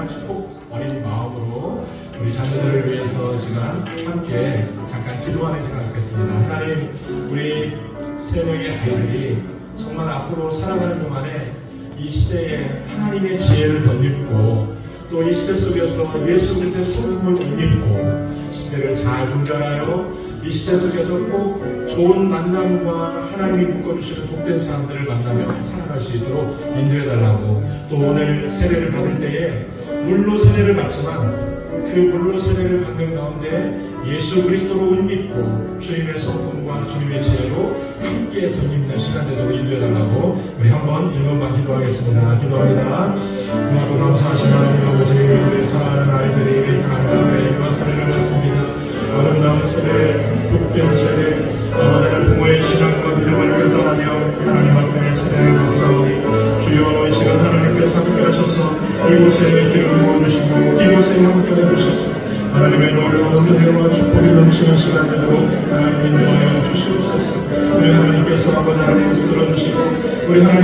정말 축복 어린 마음으로 우리 자녀들을 위해서 시간 함께 잠깐 기도하는 시간 갖겠습니다. 하나님, 우리 세 명의 아이들이 정말 앞으로 살아가는 동안에 이 시대에 하나님의 지혜를 덧입고 또 이 시대 속에서 예수 그리스도의 성품을 못 입고 시대를 잘 분별하여 이 시대 속에서 꼭 좋은 만남과 하나님이 묶어주시는 복된 사람들을 만나며 살아갈 수 있도록 인도해달라고, 또 오늘 세례를 받을 때에 물로 세례를 받지만 그 물로 세례를 받는 가운데 예수 그리스도로 옷 입고 주님의 성품과 주님의 지혜로 함께 덧입는 시간 되도록 인도해달라고 우리 한번 1번만 기도하겠습니다. 기도합니다. 고맙고 감사하신 하나님 아버지, 우리 사랑하는 아이들이 하나님의 세례를 받습니다. 아름다운 세례, 복된 세례, 아버지는 부모의 신앙과 믿음을 결단하며 하나님 앞에 세례를 받사오니 주여, 이 시간 하나님께서 함께 하셔서 이곳에 기름을 부어주시고 이곳에 함께 해주셔서 하나님의 놀라운 은혜와 축복이 넘치는 시간 되도록 하나님 인도하여 주시옵소서. 우리 하나님께서 아버지 하나님 붙들어 주시고 우리 하나님